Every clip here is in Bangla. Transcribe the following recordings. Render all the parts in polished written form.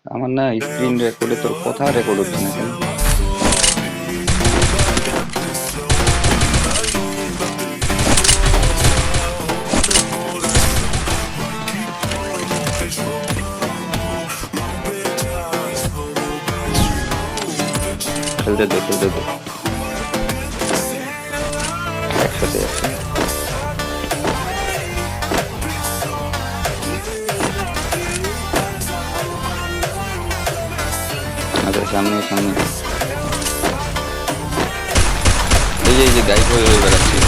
আমার না স্ক্রিন রেকর্ডে তোর কথা রেকর্ড হচ্ছে না কেন? খেলতে দে, খেলতে দে, একসাথে। আচ্ছা, সামনে সামনে। এই যে গাইড হয়ে বেড়াচ্ছে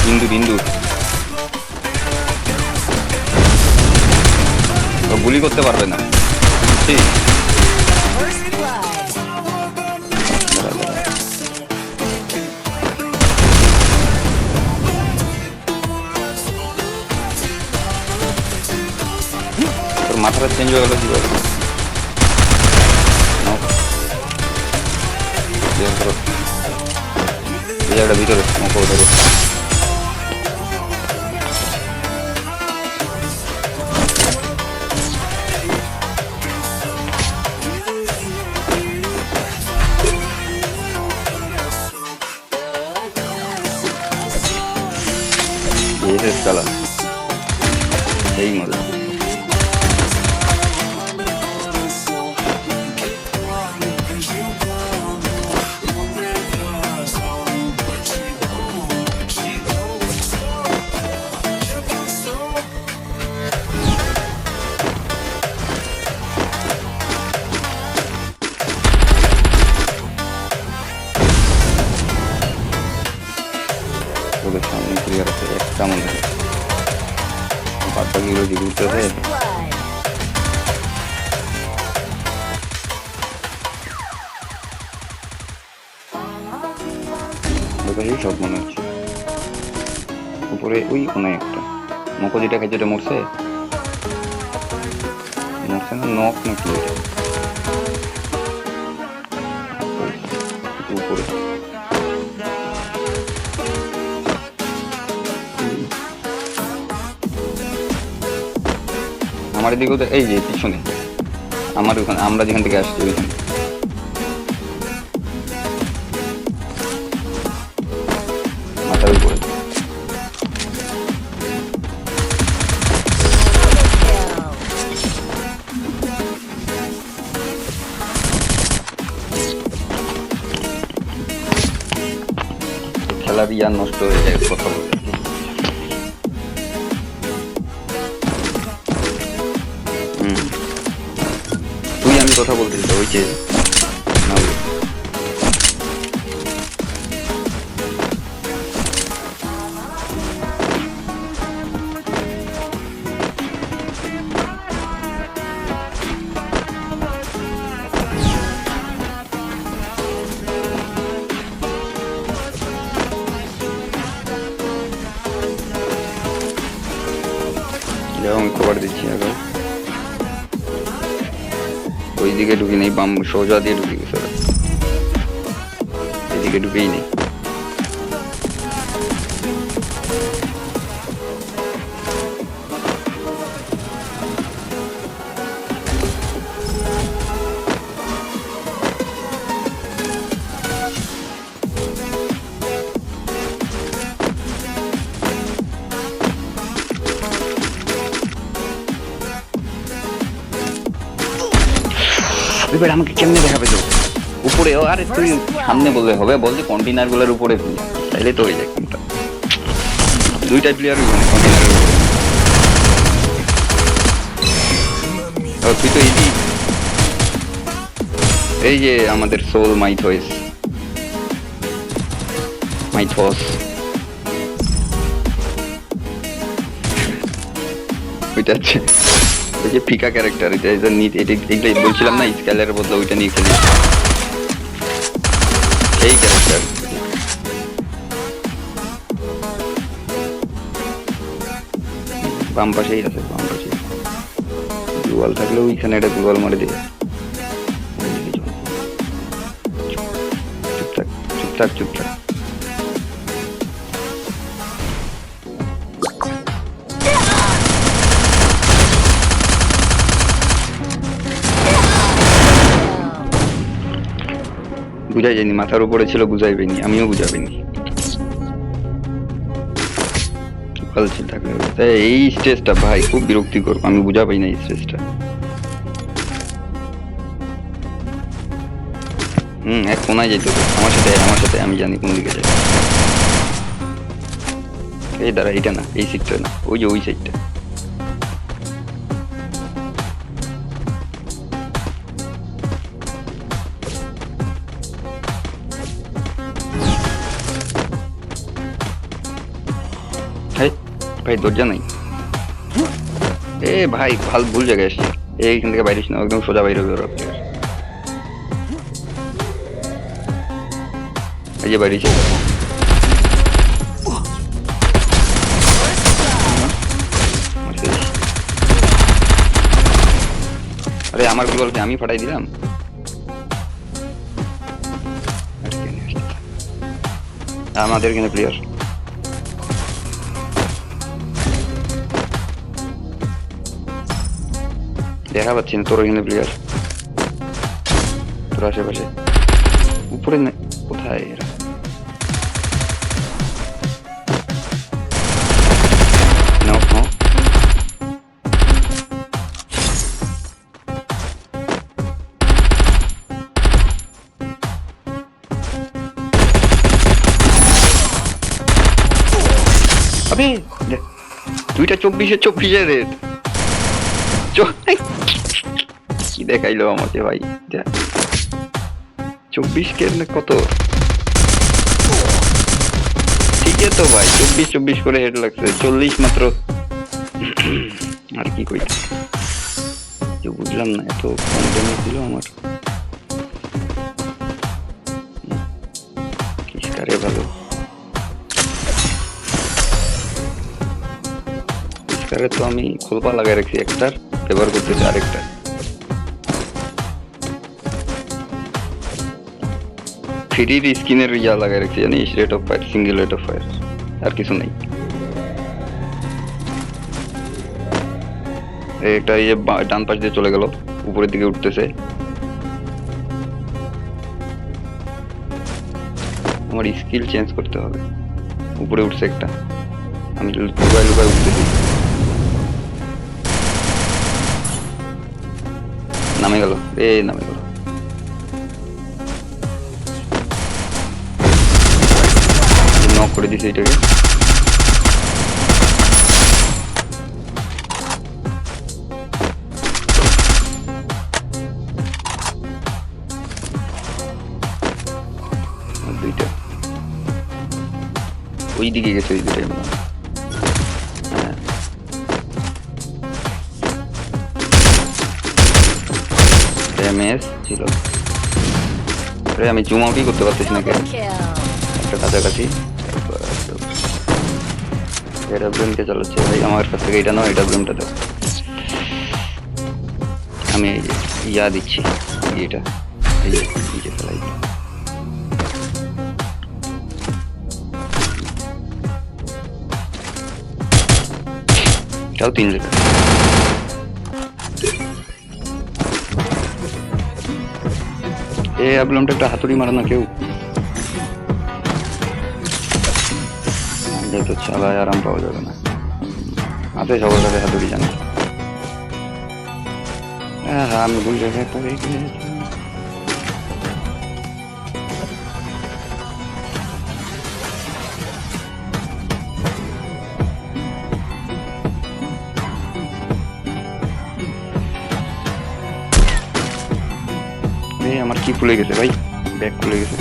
ইন্দুর, ইন্দুর ও গুলি করতে পারবে না, ঠিক। তোর মাথাটা চেঞ্জ হয়ে গেল কিভাবে? এই জায়গাটা ভিতরে মকো ধরো। এই কালার সেই মজা। তোদের সামনে ক্লিয়ার আছে একটা মনে হয়, বাদ বাকিগুলো যে ঘুরতেছে। ওই সব মনে হচ্ছে উপরে ওই কোনো একটা মকো যেটা খাইছে ওটা মরছে, মরছে না, নক নাকি উপরে। আমার এদিকে তো এই যে পিছনে আমার ওখানে, আমরা যেখান থেকে আসছি ওইখানে। মাথার উপরে খেলার ইয়ার নষ্ট হয়ে যায় কথা বলে। তুই আমি কথা বলতেছি তো ওই যে না আমি খবর দিচ্ছি আগে। ওই দিকে ঢুকি নেই, বাম সোজা দিয়ে ঢুকি গেছে, এদিকে ঢুকেই নেই। এবার আমাকে কেমনে দেখাবে তো উপরে? আরে তুই সামনে বললে হবে, বল যে কন্টেনার গুলোর উপরে তাইলে তো হয়ে যায়। কোনটা দুইটা প্লেয়ার কন্টেনারের উপরে। তুই তো এই যে আমাদের সোল মাইথস ওইটা আছে, ওই যে ফিকা ক্যারেক্টার, এটা বলছিলাম না স্কেলের বদলে ওইটা নিয়ে খেলি, সেই ক্যারেক্টার। বাম পাশেই আছে, বাম পাশে গ্লুয়াল থাকলে ওইখানে একটা গ্লুয়াল মারে দিয়ে। চুপচাপ চুপচাপ চুপচাপ। বুঝাই যায়নি, মাথার উপরে ছিল বুঝাইবেনি, আমিও বুঝাবেনি। কালচার থাকলে তাই এই স্টেজটা ভাই খুব বিরক্তিকর, আমি বুঝা পাই না এই স্টেজটা। এক কোনায় যেতে হবে আমার সাথে আমি জানি কোন দিকে যাই। এই দাঁড়া, এইটা না, এই সিটটা না, ওই যে ওই সাইডটা। ভাই দরজা নাই। এ ভাই ভাল ভুল জায়গায় আসছি, এইখান থেকে বাইরে না, একদম সোজা বাইরে হবে ওরা। এই যে বাইরে আরে আমার গুগলকে আমি ফাটাই দিলাম। আমাদের এখানে প্লেয়ার দেখা পাচ্ছি না, তোর এখানে প্লেয়ার, তোর আশেপাশে উপরে না, কোথায় এরা? আবে দুইটা 24-24 রেট কি দেখাইলো আমাকে ভাই, 24 কে কত? ঠিক আছে তো ভাই, 24-24 করে হেড লাগছে, 40 মাত্র। আর কি কই বুঝলাম না, এত কম ড্যামেজ দিল আমার। কিসকারে ভালো, কিসকারে তো আমি খোলপা লাগাই রাখছি, একটার ব্যবহার করতেছি আরেকটা। ফ্রির স্কিনের ইয়া লাগাই রাখছি, জানিস, rate of fire, single rate of fire, আর কিছু নেই। একটা এই যে ডান পাশ দিয়ে চলে গেল, উপরের দিকে উঠতেছে। আমার স্কিল চেঞ্জ করতে হবে। উপরে উঠছে একটা, আমি লুকায় লুকায় উঠতেছি। নামে গেল, নামে গেল। নক করে দিছে এটাকে। দুইটা ওই দিকে গেছে, ওই দুটাই মনে হয়। ড্যামেজ ছিল, আমি জুম আউটই করতে পারতেছি না কেন, একটা কাছাকাছি। এটা ব্লেমকে চালাচ্ছে ভাই আমার কাছ থেকে, এটা নয়, এটা ব্লেমটা দাও। আমি ইয়া দিচ্ছি, এটা এই যে ফেলাই, এটাও 3 লেখা। ব্লেমটা একটা হাতুড়ি মারা না কেউ, তো চালায় আরাম পাওয়া যাবে না। হাতে সবার কাছে হাতুড়ি জানি। হ্যাঁ আমি ভুল জায়গায় পড়ে গিয়েছি। আমার কি খুলে গেছে ভাই, ব্যাগ খুলে গেছে।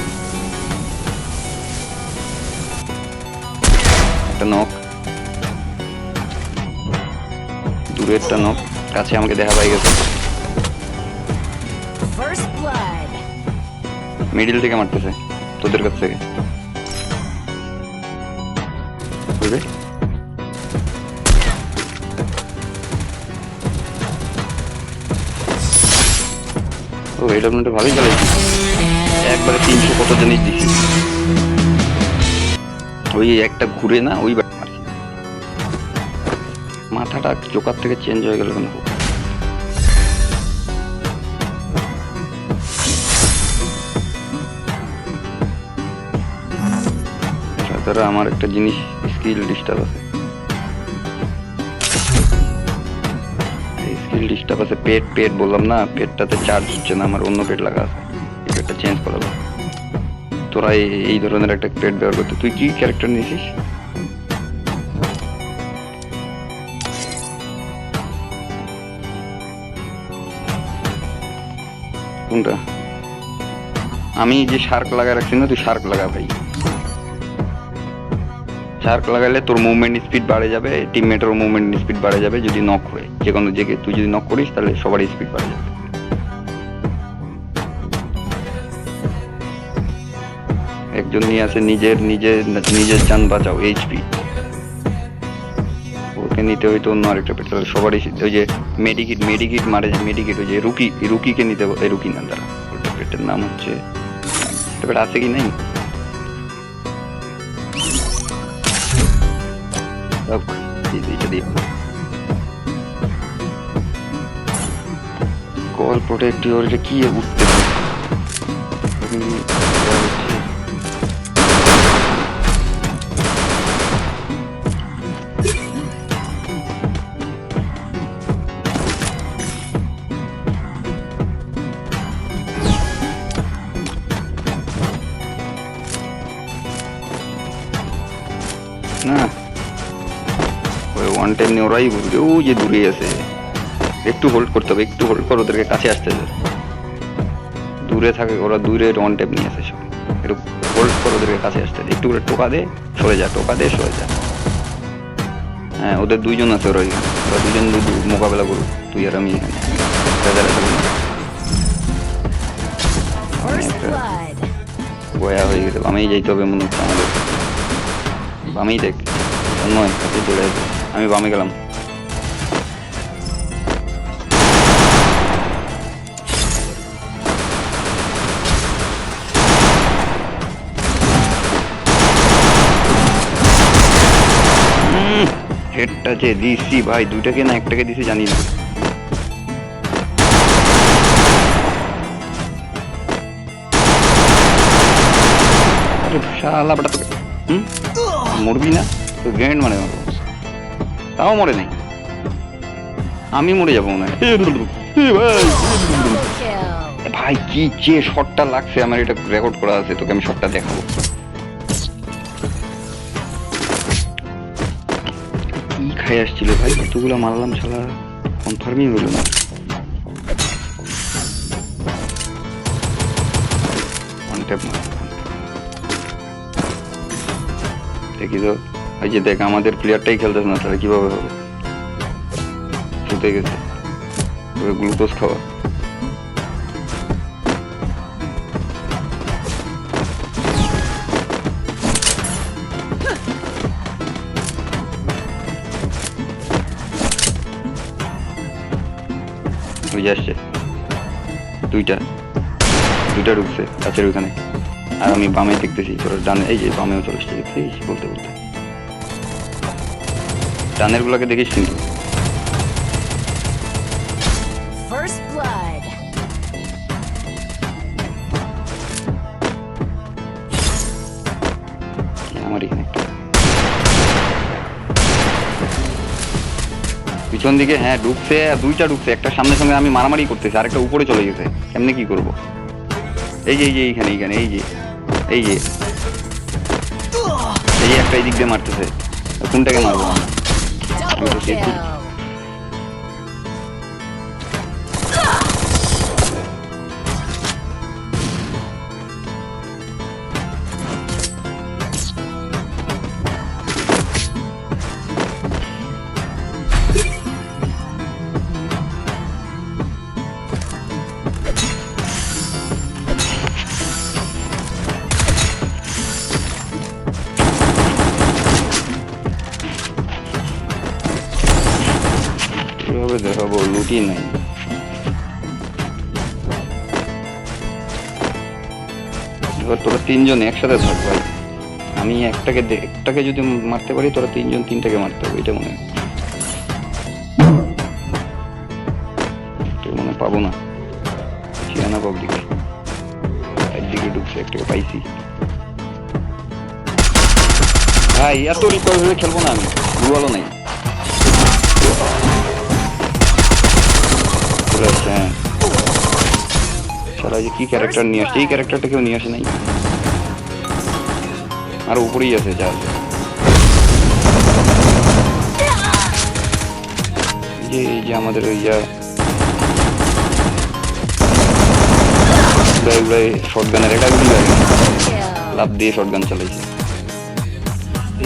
একটা নক, দূরে একটা নক, কাছে আমাকে দেখা পাই গেছে। মিডিল থেকে মারতেছে তোদের কাছ থেকে। ও এটা মনে ভালোই চালাইছি, একবারে 300 কত জিনিস দিছি। ওই একটা ঘুরে না, ওই মাথাটা চোকার থেকে চেঞ্জ হয়ে গেল কেন? তাছাড়া আমার একটা জিনিস স্কিল ডিস্টার্ব আছে, স্কিল ডিস্টার্ব আছে। পেট বললাম না, পেটটাতে চার্জ হচ্ছে না, আমার অন্য পেট লাগা আছে, এই পেটটা চেঞ্জ করা লাগবে। তোরা এই ধরনের একটা পেট ব্যবহার করতে, তুই কি ক্যারেক্টার নিয়েছিস? কোনটা? আমি যে শার্ক লাগা রাখছি না, তুই শার্ক লাগা ভাই। শার্ক লাগালে তোর মুভমেন্ট স্পিড বাড়ে যাবে, টিমমেটেরও মুভমেন্ট স্পিড বাড়ে যাবে। যদি নক হয় যে কোনো জায়গায়, তুই যদি নক করিস তাহলে সবারই স্পিড বাড়ে যাবে। একজন নিয়ে আছে নিজের জান বাঁচাও, এইচপি, ওকে নিতে হইতো অন্য আরেকটা পেট, তাহলে সবারই ওই যে মেডিকিট মারে, মেডিকিট ওই যে রুকিকে নিতে, রুকি না তারা, ওটা পেটের নাম হচ্ছে, পেট আছে কি নাই? কল প্রোটেক্ট ওর, এটা কি উঠতে না, ওই ওয়ান টাইম নিয়ে ওরাই বুঝবে। ও যে দূরে আছে, একটু হোল্ড করতে হবে, একটু হোল্ড কর, ওদেরকে কাছে আসতে হবে। দূরে থাকে ওরা, দূরে ওয়ান টাইম নিয়ে আসে সব, একটু হোল্ড কর, ওদেরকে কাছে আসতে হবে, একটু করে টোকা দে, সরে যা, টোকা দে, সরে যা। হ্যাঁ, ওদের দুইজন আছে, ওরা দুজন মোকাবেলা করুক, তুই আর আমি এখানে। বয়া হয়ে গেছে, বামেই যাইতে হবে মনে হচ্ছে আমাদের, বামেই দেখ, নয় কাছে চলে আসবে, আমি বামে গেলাম। হেডটা যে দিছি ভাই, দুইটাকে না একটাকে দিছি জানি না। শালা বেটা, তোকে মরবি না তো, গ্রেনেড মানে মারবো, তাও মরে নাই, আমি মরে যাবো মনে হয়। ভাই কি যে শটটা লাগছে, আমার এটা রেকর্ড করা আছে, তোকে আমি শটটা দেখাবো। কি খাই আসছিল ভাই, এতগুলো মারলাম, শালা কনফার্মই হলো না। দেখি তো, এই যে দেখ আমাদের প্লেয়ারটাই খেলতেছে না, তাহলে কিভাবে হবে? শুতে গেছে, গ্লুকোজ খাওয়া। ওই আসছে, দুইটা ঢুকছে গাছের ওখানে, আর আমি বামে দেখতেছি, তোর ডানে, এই যে বামেও চলে এসছে, দেখছিস বলতে বলতে। ডানের গুলাকে দেখিস কিন্তু। আমার এখানে পিছন দিকে, হ্যাঁ ঢুকছে, দুইটা ঢুকছে, একটা সামনে সঙ্গে আমি মারামারি করতেছি, আরেকটা উপরে চলে গেছে, এমনি কি করবো? এই যে এইখানে এই যে একটা এই দিক দিয়ে মারতেছে, কোনটাকে মারবো? দেখাবো, লুটি নাই। এবার তোরা তিনজন একসাথে থাক ভাই, আমি একটাকে যদি মারতে পারি, তোরা তিনজন তিনটাকে মারতে হবে, এটা মনে পাবো না। শিয়ানা পাবলিক একদিকে ঢুকছে, একটাকে পাইছি। ভাই এত রিকভার হয়ে খেলবো না আমি, গ্লুয়ালও নেই। হ্যাঁ সারা যে কি ক্যারেক্টার নিয়ে আসছে, এই ক্যারেক্টারটা কেউ নিয়ে আসে নাই, আর উপরেই আছে যা আছে। এই যে আমাদের ওই যা শটগানের একটা লাভ দিয়ে শটগান চালাইছে।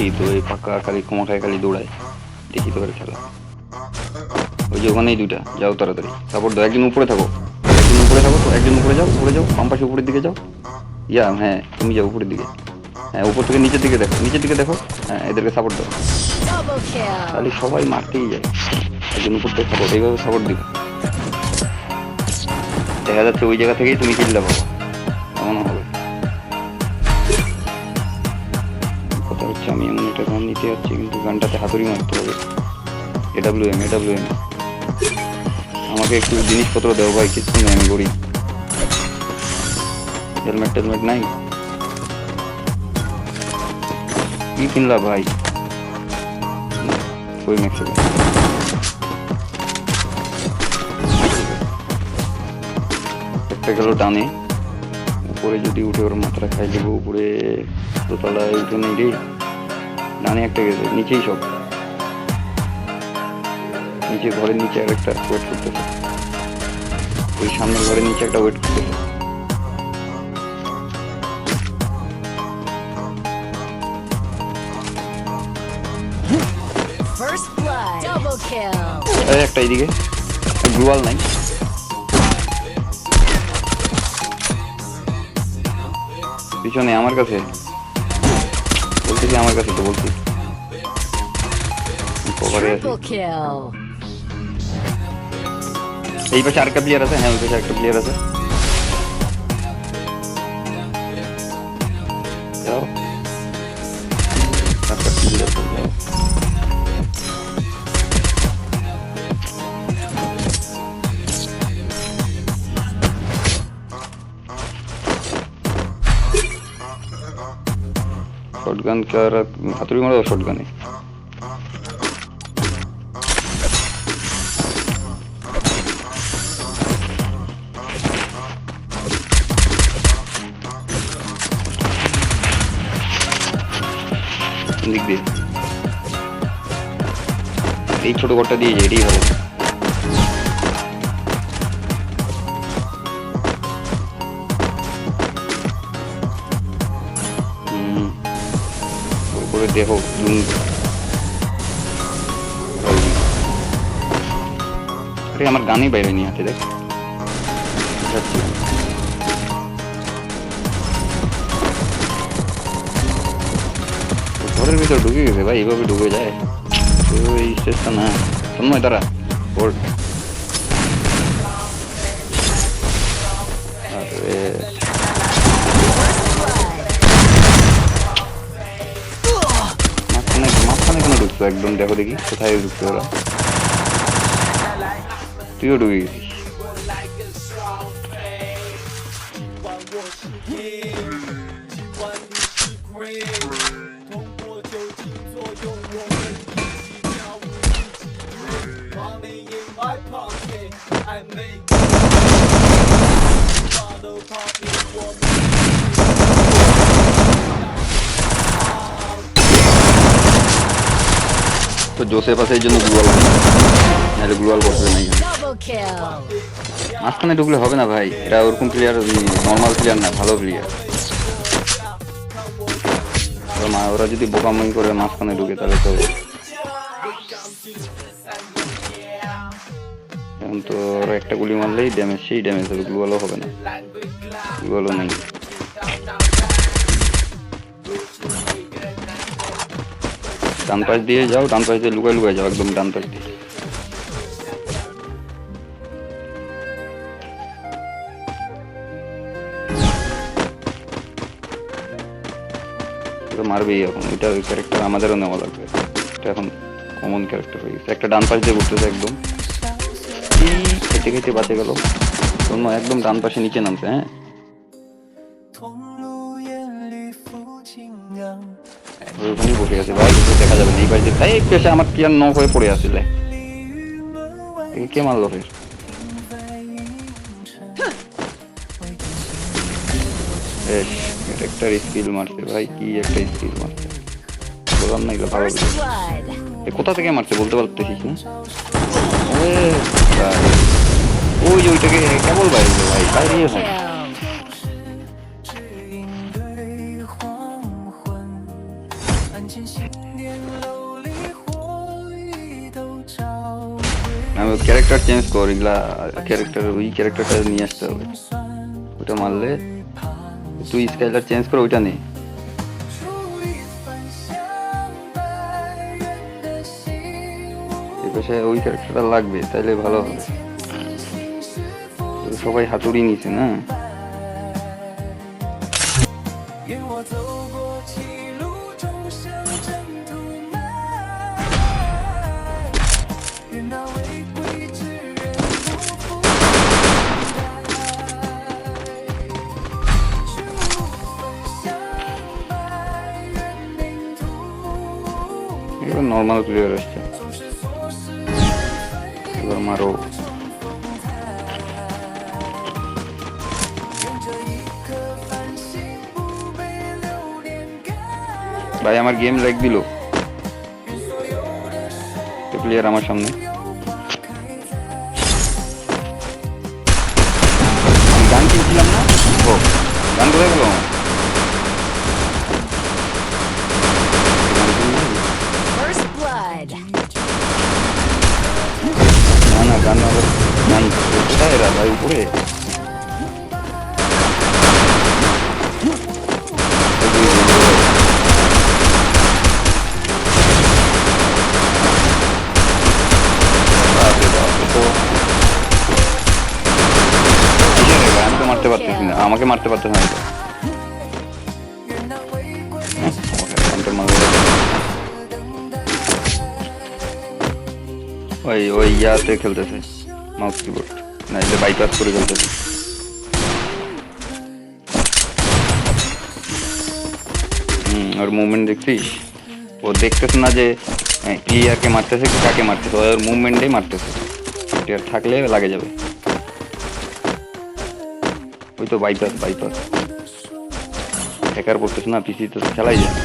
এই তো এই পাকা খালি কোমাখায় খালি দৌড়ায়, দেখি তোদের খেলা। ওই যে ওখানেই দুইটা, যাও তাড়াতাড়ি সাপোর্ট দাও। একজন উপরে থাকো, একজন উপরে থাকো তো, একজন উপরে যাও, উপরে যাও, বাম পাশে উপরের দিকে যাও। হ্যাঁ তুমি যাও উপরের দিকে, হ্যাঁ উপর থেকে নিচের দিকে দেখো, নিচের দিকে দেখো। হ্যাঁ এদেরকে সাপোর্ট দাও, খালি সবাই মারতেই যায়। একজন উপর থেকে সাপোর্ট, এইভাবে সাপোর্ট দিবে, দেখা যাচ্ছে ওই জায়গা থেকেই তুমি কিল্লা পাবো, এমনও হবে। কথা হচ্ছে আমি এমন একটা গান নিতে যাচ্ছি, কিন্তু গানটাতে হাতুড়ি মারতে হবে। এডাব্লিউএম আমাকে একটু জিনিসপত্র দেও ভাই, কিছু নেই, আমি গরিব। হেলমেট টেলমেট নাই, কি কিনলা ভাই? ওই ম্যাক্সিমাম একটা গেল ডানে, উপরে যদি উঠে ওর মাথাটা খাই দেবো। উপরে দোতলায় উঠে নেই রে, ডানে একটা গেছে, নিচেই সব নিচে, ঘরের নিচে আর একটা ওয়েট করতেছে, ওই সামনের ঘরের নিচে একটা ওয়েট করতেছে। একটা এইদিকে গ্লুয়াল নাই, পিছনে আমার কাছে বলতেছি, আমার কাছে তো বলছি কভারে আছে। এই পাশে আরেকটা প্লেয়ার আছে, হ্যাঁ ওই পাশে একটা প্লেয়ার আছে। যাও শটগান কার হাতুড়ি মারো, শটগানে দিক দিয়ে এই ছোট ঘরটা দিয়ে এটাই ভালো। করে দেখো আরে আমার গানই বাইরে নিয়ে আছে, দেখ ঘরের ভিতর ঢুকে গেছে ভাই, এইভাবে ঢুকে যায়। এই স্টেজটা না তন্ময় তারা ওর মাঝখানে কেন ঢুকছো একদম, দেখো দেখি কোথায় ঢুকছো ওরা। তুইও ঢুকে গেছিস। তো জোসেফ আছে এই জন্য গ্লুয়াল, নাহলে গ্লুয়াল বসবে না। মাঝখানে ঢুকলে হবে না ভাই, এটা ওরকম প্লেয়ার, নর্মাল প্লেয়ার না, ভালো প্লেয়ার। ওরা যদি বোকামি করে মাঝখানে ঢুকে তাহলে তো এখন তো ওরা একটা গুলি মারলেই ড্যামেজ, সেই ড্যামেজ হবে, গ্লুয়ালও হবে না, গ্লুয়ালও নেই। ডান পাশ দিয়ে যাও, ডান পাশ দিয়ে লুকায় লুকায় যাও, একদম ডান পাশ দিয়ে। মারবেই এখন, এটা ওই ক্যারেক্টার আমাদেরও নেওয়া লাগবে, এটা এখন কমন ক্যারেক্টার হয়ে গেছে। একটা ডান পাশ দিয়ে ঘুরতেছে, একদম খেতে খেতে বাঁচে গেল, একদম ডান পাশে নিচে নামছে। হ্যাঁ ওখানেই বসে আছে ভাই, দেখা যাবে না এই বাড়িতে। তাই পেশে আমার পিয়ার নক হয়ে পড়ে আসলে কে মারলো ফের? বেশ, এটা একটা স্কিল মারছে ভাই, কি একটা স্কিল মারছে বললাম না, এগুলো ভালো। কোথা থেকে মারছে বলতে পারতেছিস না? ওই ওইটাকে কেবল বাইরে ভাই, বাইরে হয়। আমি ক্যারেক্টার চেঞ্জ কর, এগুলা ক্যারেক্টার ওই ক্যারেক্টারটা নিয়ে আসতে হবে। ওটা মারলে তুই স্কাইলার চেঞ্জ করে ওইটা নেই। ওই ক্যারেক্টারটা লাগবে, তাইলে ভালো হবে। সবাই হাতুড়ি নিছে না? এবার নর্মাল প্লেয়ার আসছে, এবার মারো। ভাই আমার গেম লাইক দিল, প্লেয়ার আমার সামনে। গান কিনছিলাম না, ও গান কোথায় গেল? না না গান গান কোথায় এরা ভাই? উপরে মারতে পারতেছি না, আমাকে মারতে পারতেছ না। ওই ওই ইয়াতে খেলতেছে, মাউস কিবোর্ড না, এটা বাইপাস করে খেলতেছে। ওর মুভমেন্ট দেখছিস? ও দেখতেছে না যে ক্লিয়ারকে মারতেছে কি কাকে মারতেছে, ওর মুভমেন্টেই মারতেছে। ক্লিয়ার থাকলে লাগে যাবে। ওই তো বাইপাস বাইপাস হ্যাকার পড়তেছে না, পিসি তো খেলাই যায়।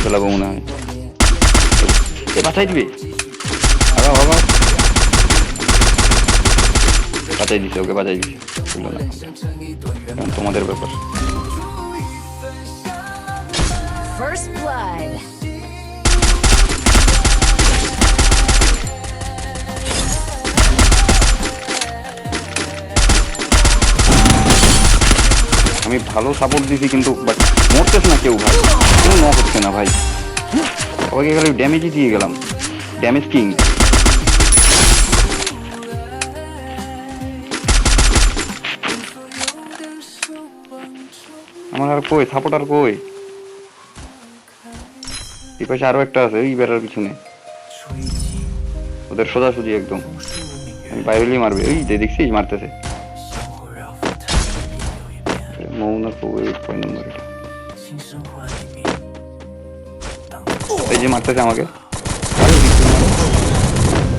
খেলাবো মনে হয়, বাঁচাই দিবে। বাবা বাঁচাই দিছে, ওকে বাঁচাই দিছে, তোমাদের ব্যাপার। আমি ভালো সাপোর্ট দিছি কিন্তু বাট মরতেছে না কেউ ভাই, কেউ ন হচ্ছে না ভাই। সবাইকে গেলে ড্যামেজই দিয়ে গেলাম, ড্যামেজ কিং। আমার আর কই সাপোর্ট, আর কই? এই পাশে আরো একটা আছে, এই বেড়ার পিছনে, ওদের সোজাসুজি একদম। আমি বাইরেই মারবে, এই যে দেখছিস মারতেছে। এই যে মারতেছে আমাকে,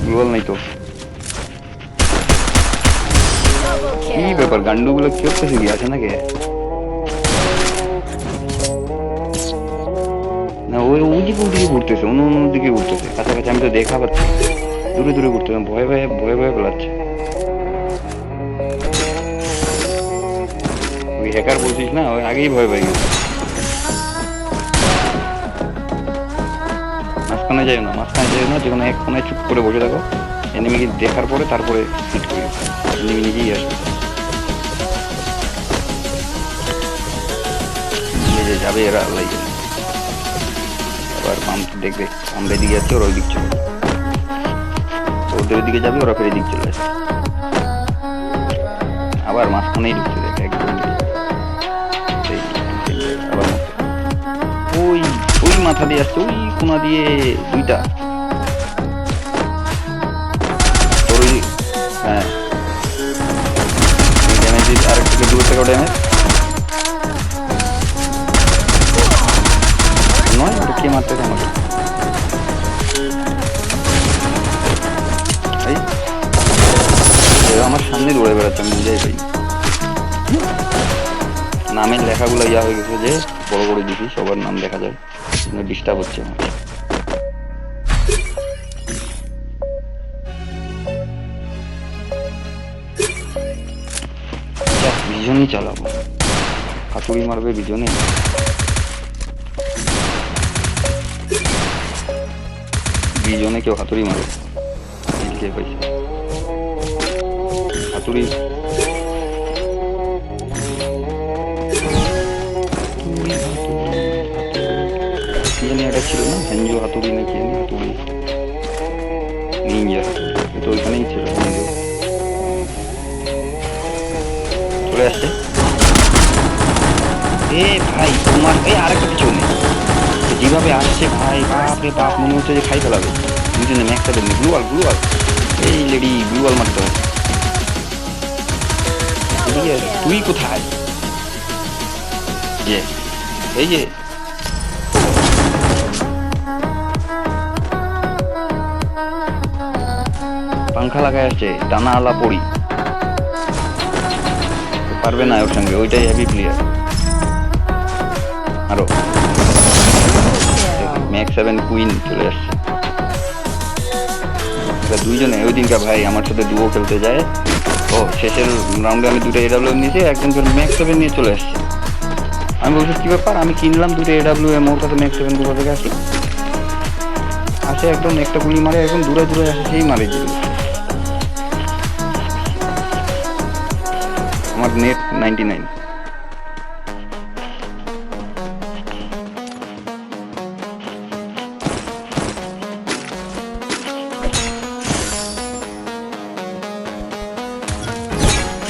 গ্লোবাল নাই তো। কি ব্যাপার, গান্ডু গুলো কি করতেছে? কি আছে নাকি? না ওই ওই কোন দিকে ঘুরতেছে, অন্য অন্য দিকে ঘুরতেছে, কাছাকাছি আমি তো দেখা পাচ্ছি, দূরে দূরে ঘুরতেছে, ভয়ে ভয়ে ভয়ে ভয়ে পেলাচ্ছে। ওই হ্যাকার বলছিস না, ওই আগেই ভয় পেয়ে গেছে। মাঝখানে যাই না, মাঝখানে যাই না, যেখানে এক কোনায় চুপ করে বসে থাকো, এনিমিকে দেখার পরে তারপরে হিট করি, এনিমি নিজেই আসবে। নিজে যাবে এরা, আল্লাহ জানে। আবার পাম্প দেখবে আমরা এদিকে যাচ্ছি, ওরা ওই দিক চলে, ওদের দিকে যাবে, ওরা ফের এদিক চলে আসছে। আবার মাঝখানেই ঢুকছে, দেখ একদম। আবার ওই ওই মাথা দিয়ে আসছে, ওই কোনা দিয়ে দুইটা। হ্যাঁ ড্যামেজ, আর একটু দূর থেকে ড্যামেজ। জন্যই দৌড়ে বেড়াচ্ছে, আমি বুঝাই পাই। নামের লেখাগুলো ইয়া হয়ে গেছে যে বড় করে দিছি, সবার নাম দেখা যায়, ডিস্টার্ব হচ্ছে আমার। বিজনই চালাবো, হাতুড়ি মারবে বিজনে। বিজনে কেউ হাতুড়ি মারে, পাইছে হাতুড়ি। কি জানি একটা ছিল না, হেঞ্জো হাতুড়ি না কি জানি হাতুড়ি, নিনজা হাতুড়ি, এটা ওইখানেই ছিল। হেঞ্জো চলে আসছে। এ ভাই তোমার এই আরেকটা পিছনে যেভাবে আসছে ভাই, বাপ রে বাপ, মনে হচ্ছে যে খাই ফেলাবে। দুজনে ম্যাক্সটা দেননি, গ্লুয়াল গ্লুয়াল, এই লেডি গ্লুয়াল মারতে হবে। তুই কোথায়? এই যে পাংখা লাগাই আসছে, ডানা আলা পড়ি, পারবে না ওর সঙ্গে, ওইটাই হেভি প্লেয়ার। আরো ম্যাক্স 7 কুইন চলে আসছে। দুইজনে ওই দিনকা ভাই আমার সাথে ডুও খেলতে যায়, ও শেষের রাউন্ডে আমি দুটো AWM নিয়েছি, একজন ম্যাক্স 7 নিয়ে চলে আসছে। আমি বলছি কি ব্যাপার, আমি কিনলাম দুটো AWM, ওর কাছে ম্যাক্স 7 কোথা থেকে আসলো? আসে একদম একটা গুলি মারে, এখন দূরে দূরে আসে, সেই মারে দিল। আমার নেট 99।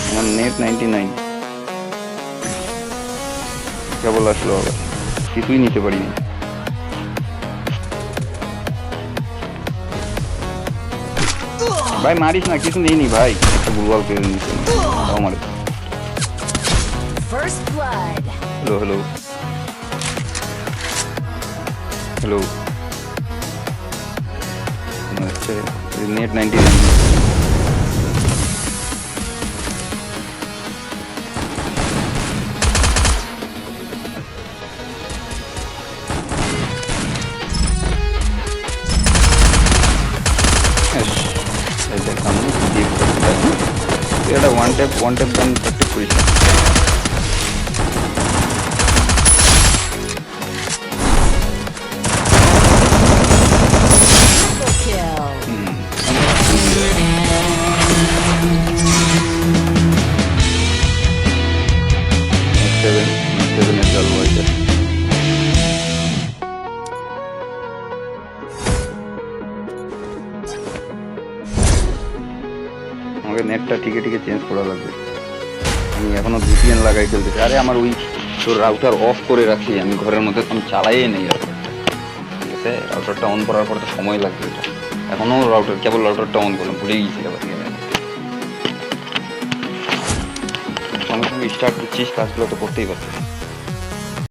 আমার নেট 99, কেবল আসলো, আবার কিছুই নিতে পারিনি। ভাই মারিস না, কিছু নেই নি ভাই, একটা গুলওয়াল পেয়ে নিচ্ছে আমার। হ্যালো হ্যালো হ্যালো, আচ্ছা নেট 99। এটা ওয়ান ট্যাপ গান প্র্যাকটিস করিস না। আমাকে নেটটা ঠিকই ঠিকই চেঞ্জ করা লাগবে, আমি এখনো VPN লাগাই চলতেছি। আরে আমার ওই তোর রাউটার অফ করে রাখছি আমি ঘরের মধ্যে, আমি চালাইই নেই আর, ঠিক আছে? রাউটারটা অন করার পর তো সময় লাগবে, এটা এখনো কেবল রাউটারটা অন করলাম, ভুলে গিয়েছি আবার। সঙ্গে সঙ্গে স্টার্ট করছিস, কাজগুলো তো করতেই পারছিস।